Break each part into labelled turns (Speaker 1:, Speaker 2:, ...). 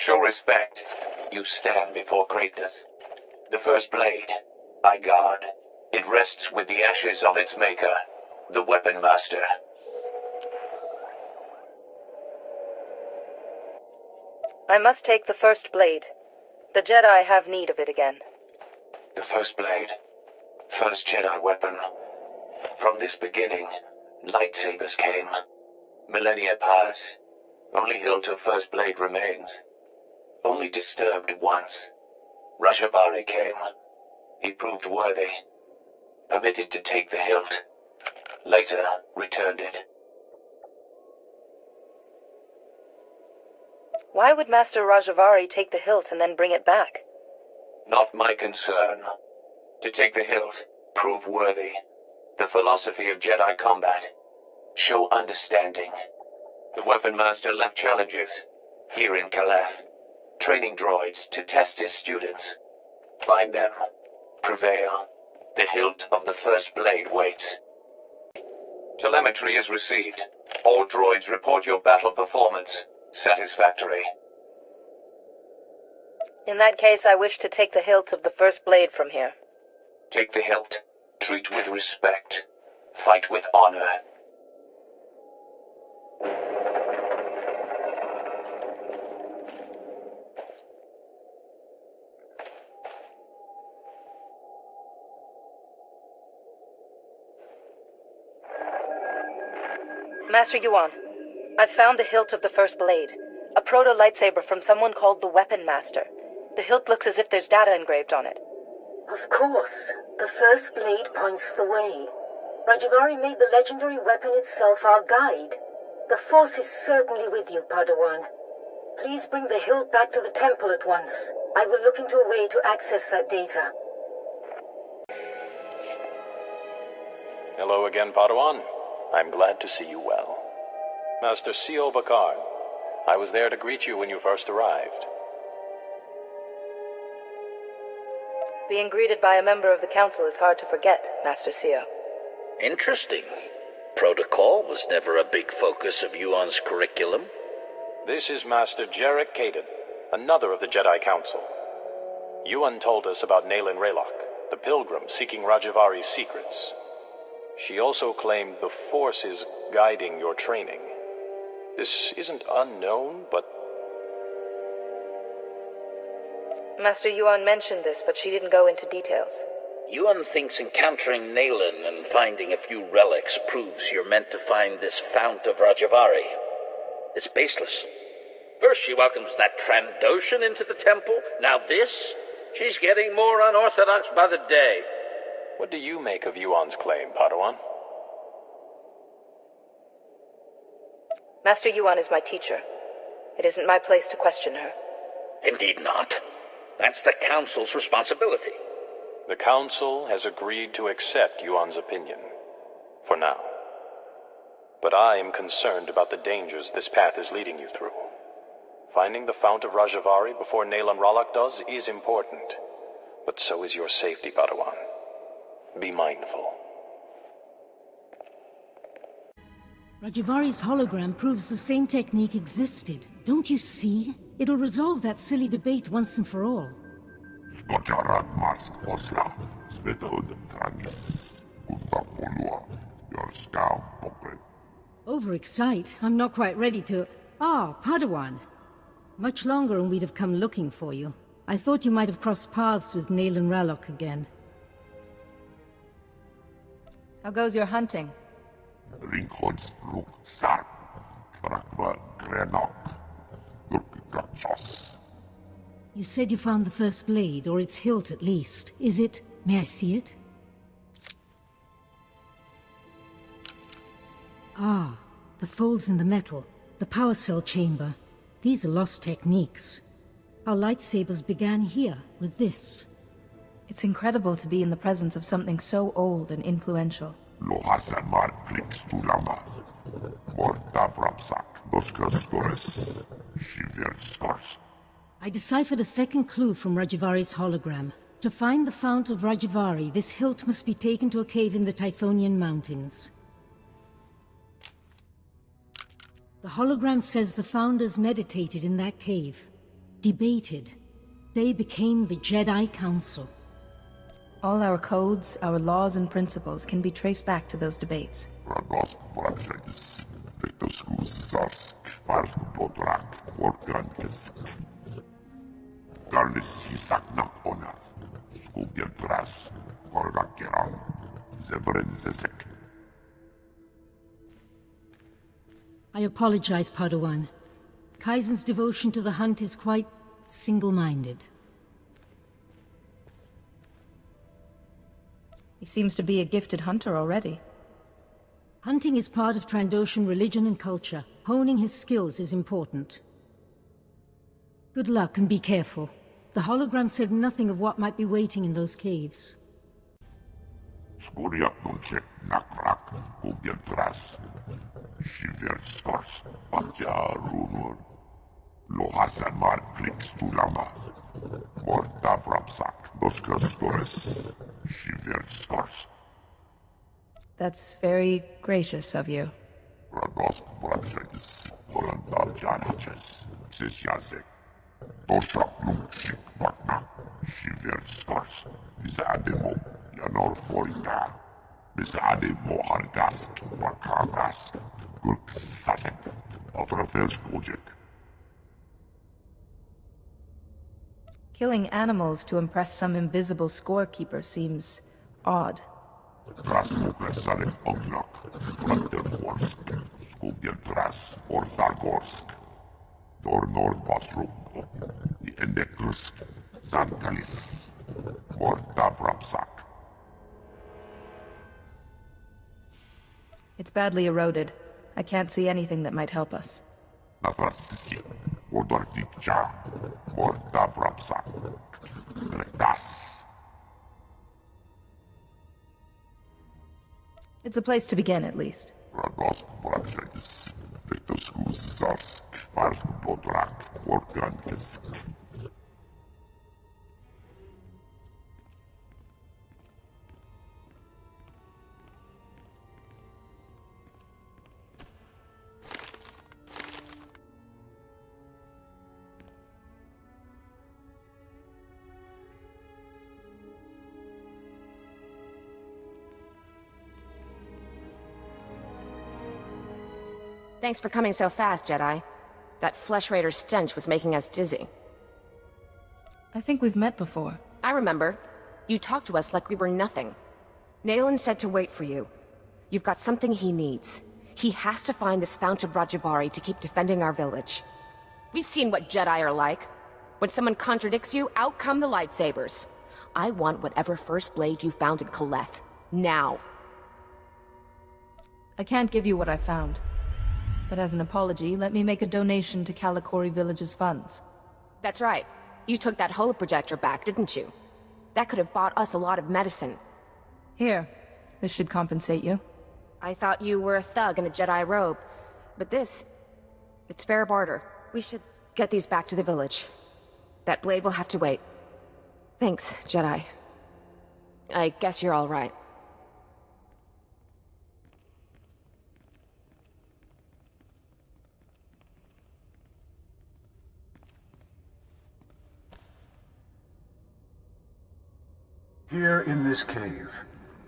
Speaker 1: Show respect. You stand before greatness. The first blade, by God, it rests with the ashes of its maker, the Weapon Master.
Speaker 2: I must take the first blade. The Jedi have need of it again.
Speaker 1: The first blade. First Jedi weapon. From this beginning, lightsabers came. Millennia pass. Only hilt of first blade remains. Only disturbed once. Rajivari came. He proved worthy. Permitted to take the hilt. Later, returned it.
Speaker 2: Why would Master Rajivari take the hilt and then bring it back?
Speaker 1: Not my concern. To take the hilt, prove worthy. The philosophy of Jedi combat. Show understanding. The Weapon Master left challenges, here in Calef. Training droids to test his students. Find them. Prevail. The hilt of the first blade waits. Telemetry is received. All droids report your battle performance. Satisfactory.
Speaker 2: In that case, I wish to take the hilt of the first blade from here.
Speaker 1: Take the hilt. Treat with respect. Fight with honor.
Speaker 2: Master Yuan, I've found the hilt of the first blade. A proto-lightsaber from someone called the Weapon Master. The hilt looks as if there's data engraved on it.
Speaker 3: Of course. The first blade points the way. Rajivari made the legendary weapon itself our guide. The Force is certainly with you, Padawan. Please bring the hilt back to the temple at once. I will look into a way to access that data.
Speaker 4: Hello again, Padawan. I'm glad to see you well. Master C.O. Bakar, I was there to greet you when you first arrived.
Speaker 2: Being greeted by a member of the Council is hard to forget, Master C.O.
Speaker 5: Interesting. Protocol was never a big focus of Yuan's curriculum.
Speaker 4: This is Master Jarek Kaden, another of the Jedi Council. Yuan told us about Naylan Raylock, the pilgrim seeking Rajivari's secrets. She also claimed the Force is guiding your training. This isn't unknown, but...
Speaker 2: Master Yuan mentioned this, but she didn't go into details.
Speaker 5: Yuan thinks encountering Naylan and finding a few relics proves you're meant to find this Fount of Rajivari. It's baseless. First she welcomes that Trandoshan into the temple, now this? She's getting more unorthodox by the day.
Speaker 4: What do you make of Yuan's claim, Padawan?
Speaker 2: Master Yuan is my teacher. It isn't my place to question her.
Speaker 5: Indeed not. That's the Council's responsibility.
Speaker 4: The Council has agreed to accept Yuan's opinion. For now. But I am concerned about the dangers this path is leading you through. Finding the Fount of Rajivari before Naylan Raylock does is important. But so is your safety, Padawan. Be mindful.
Speaker 6: Rajivari's hologram proves the same technique existed. Don't you see? It'll resolve that silly debate once and for all. Overexcite? I'm not quite ready to... Ah, Padawan. Much longer and we'd have come looking for you. I thought you might have crossed paths with Naylan Raylock again.
Speaker 2: How goes your hunting?
Speaker 6: You said you found the first blade, or its hilt at least. Is it... May I see it? Ah, the folds in the metal. The power cell chamber. These are lost techniques. Our lightsabers began here, with this.
Speaker 2: It's incredible to be in the presence of something so old and influential.
Speaker 6: I deciphered a second clue from Rajivari's hologram. To find the Fount of Rajivari, this hilt must be taken to a cave in the Typhonian Mountains. The hologram says the Founders meditated in that cave. debated. They became the Jedi Council.
Speaker 2: All our codes, our laws and principles can be traced back to those debates.
Speaker 6: I apologize, Padawan. Kaizen's devotion to the hunt is quite single-minded.
Speaker 2: He seems to be a gifted hunter already.
Speaker 6: Hunting is part of Trandoshan religion and culture. Honing his skills is important. Good luck and be careful. The hologram said nothing of what might be waiting in those caves.
Speaker 2: That's very gracious of you. Killing animals to impress some invisible scorekeeper seems odd. It's badly eroded. I can't see anything that might help us. It's a place to begin, at least.
Speaker 7: Thanks for coming so fast, Jedi. That Flesh Raider stench was making us dizzy.
Speaker 2: I think we've met before.
Speaker 7: I remember. You talked to us like we were nothing. Nayland said to wait for you. You've got something he needs. He has to find this Fount of Rajivari to keep defending our village. We've seen what Jedi are like. When someone contradicts you, out come the lightsabers. I want whatever first blade you found in Kaleth. Now.
Speaker 2: I can't give you what I found. But as an apology, let me make a donation to Kalikori Village's funds.
Speaker 7: That's right. You took that holoprojector back, didn't you? That could have bought us a lot of medicine.
Speaker 2: Here. This should compensate you.
Speaker 7: I thought you were a thug in a Jedi robe. But this... it's fair barter. We should get these back to the village. That blade will have to wait. Thanks, Jedi. I guess you're all right.
Speaker 8: Here in this cave,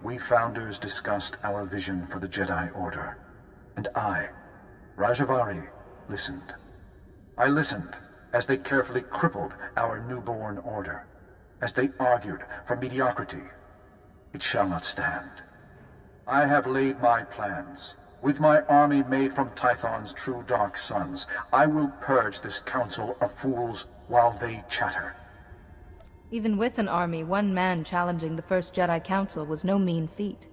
Speaker 8: we Founders discussed our vision for the Jedi Order. And I, Rajivari, listened. I listened as they carefully crippled our newborn order, as they argued for mediocrity. It shall not stand. I have laid my plans. With my army made from Tython's true dark sons, I will purge this council of fools while they chatter.
Speaker 2: Even with an army, one man challenging the first Jedi Council was no mean feat.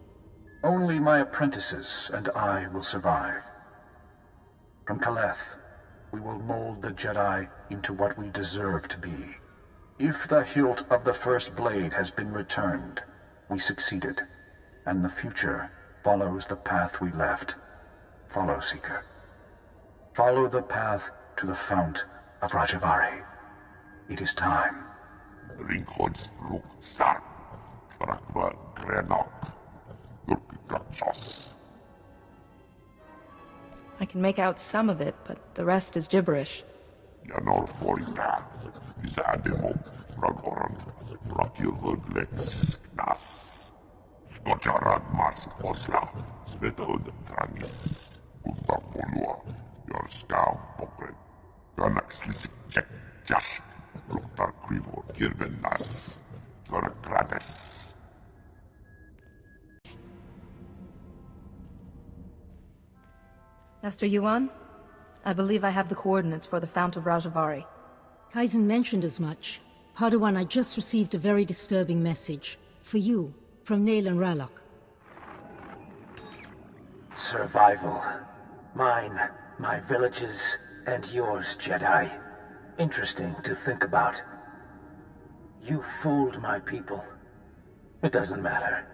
Speaker 8: Only my apprentices and I will survive. From Kaleth, we will mold the Jedi into what we deserve to be. If the hilt of the first blade has been returned, we succeeded, and the future follows the path we left. Follow, Seeker. Follow the path to the Fount of Rajivari. It is time.
Speaker 2: I can make out some of it, but the rest is gibberish.
Speaker 9: Janor Foita, Zademo, Ragorant, Rakilvudlex, Nas, Skocharat Mars Osla, Svetod Tranis, Untapolua, Yorskau Pokret, Ganaxlis Jack Jash, Luktar Krivo, Kirben Nas, Gorakrades.
Speaker 2: Master Yuan, I believe I have the coordinates for the Fount of Rajivari.
Speaker 6: Kaizen mentioned as much. Padawan, I just received a very disturbing message. For you, from Nail and Ralok.
Speaker 10: Survival. Mine, my villages, and yours, Jedi. Interesting to think about. You fooled my people. It doesn't matter.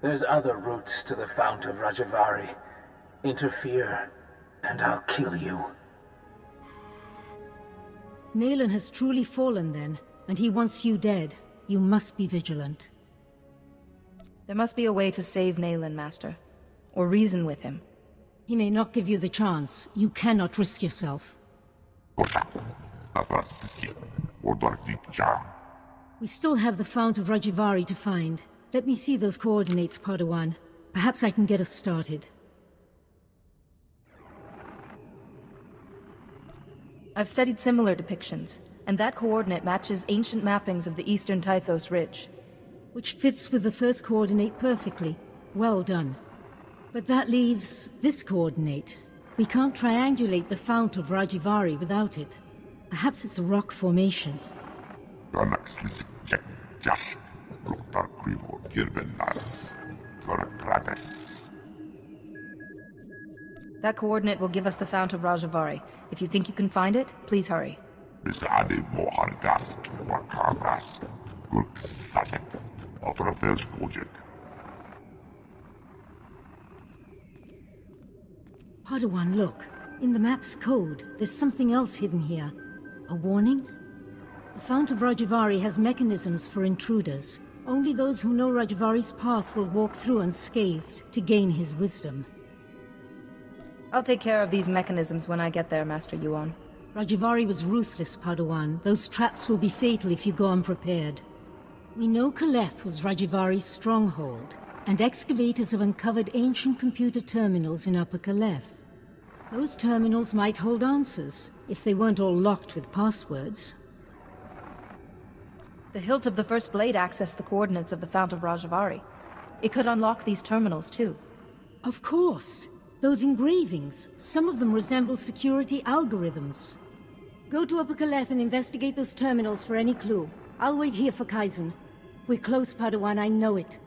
Speaker 10: There's other routes to the Fount of Rajivari. Interfere, and I'll kill you.
Speaker 6: Nalan has truly fallen then, and he wants you dead. You must be vigilant.
Speaker 2: There must be a way to save Nalan, Master. Or reason with him.
Speaker 6: He may not give you the chance. You cannot risk yourself. We still have the Fount of Rajivari to find. Let me see those coordinates, Padawan. Perhaps I can get us started.
Speaker 2: I've studied similar depictions, and that coordinate matches ancient mappings of the eastern Tythos Ridge.
Speaker 6: Which fits with the first coordinate perfectly. Well done. But that leaves this coordinate. We can't triangulate the Fount of Rajivari without it. Perhaps it's a rock formation.
Speaker 2: That coordinate will give us the Fount of Rajivari. If you think you can find it, please hurry.
Speaker 6: Padawan, look. In the map's code, there's something else hidden here. A warning? The Fount of Rajivari has mechanisms for intruders. Only those who know Rajivari's path will walk through unscathed to gain his wisdom.
Speaker 2: I'll take care of these mechanisms when I get there, Master Yuan.
Speaker 6: Rajivari was ruthless, Padawan. Those traps will be fatal if you go unprepared. We know Kaleth was Rajivari's stronghold, and excavators have uncovered ancient computer terminals in Upper Kaleth. Those terminals might hold answers, if they weren't all locked with passwords.
Speaker 2: The hilt of the First Blade accessed the coordinates of the Fount of Rajivari. It could unlock these terminals, too.
Speaker 6: Of course. Those engravings, some of them resemble security algorithms. Go to Upper Kaleth and investigate those terminals for any clue. I'll wait here for Kaizen. We're close, Padawan, I know it.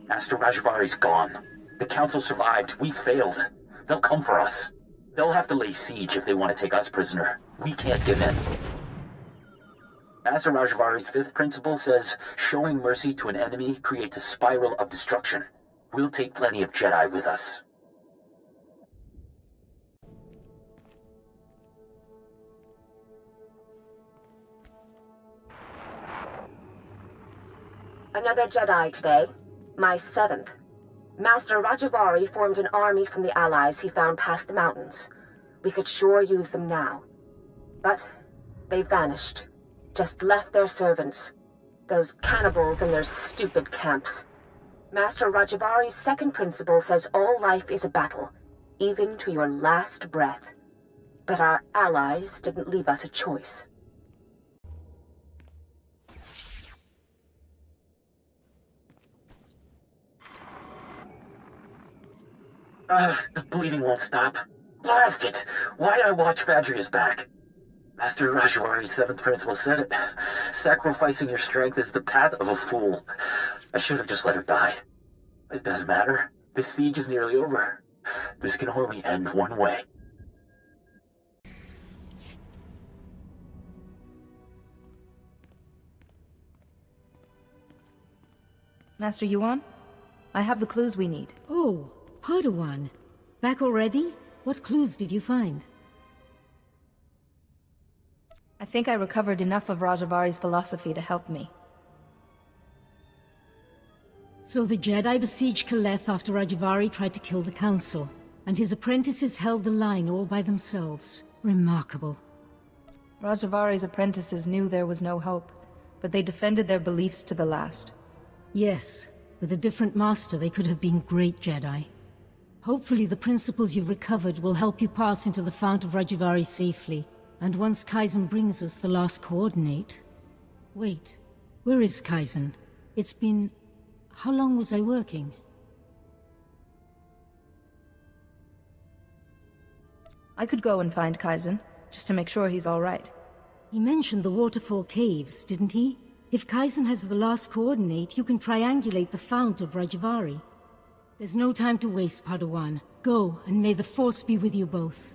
Speaker 10: Master Rajivari's gone. The Council survived. We failed. They'll come for us. They'll have to lay siege if they want to take us prisoner. We can't give in. Master Rajivari's fifth principle says, showing mercy to an enemy creates a spiral of destruction. We'll take plenty of Jedi with us.
Speaker 3: Another Jedi today. My seventh. Master Rajivari formed an army from the allies he found past the mountains. We could sure use them now. But they vanished. Just left their servants. Those cannibals in their stupid camps. Master Rajivari's second principle says all life is a battle, even to your last breath. But our allies didn't leave us a choice.
Speaker 10: The bleeding won't stop. Blast it! Why'd I watch Vadria's back? Master Rajivari's seventh principle said it. Sacrificing your strength is the path of a fool. I should have just let her die. It doesn't matter. This siege is nearly over. This can only end one way.
Speaker 2: Master Yuan, I have the clues we need.
Speaker 6: Oh, Padawan. Back already? What clues did you find?
Speaker 2: I think I recovered enough of Rajivari's philosophy to help me.
Speaker 6: So the Jedi besieged Kaleth after Rajivari tried to kill the Council, and his apprentices held the line all by themselves. Remarkable.
Speaker 2: Rajavari's apprentices knew there was no hope, but they defended their beliefs to the last.
Speaker 6: Yes, with a different master they could have been great Jedi. Hopefully the principles you've recovered will help you pass into the Fount of Rajivari safely. And once Kaizen brings us the last coordinate... Wait, where is Kaizen? It's been... How long was I working?
Speaker 2: I could go and find Kaizen, just to make sure he's all right.
Speaker 6: He mentioned the waterfall caves, didn't he? If Kaizen has the last coordinate, you can triangulate the Fount of Rajivari. There's no time to waste, Padawan. Go, and may the Force be with you both.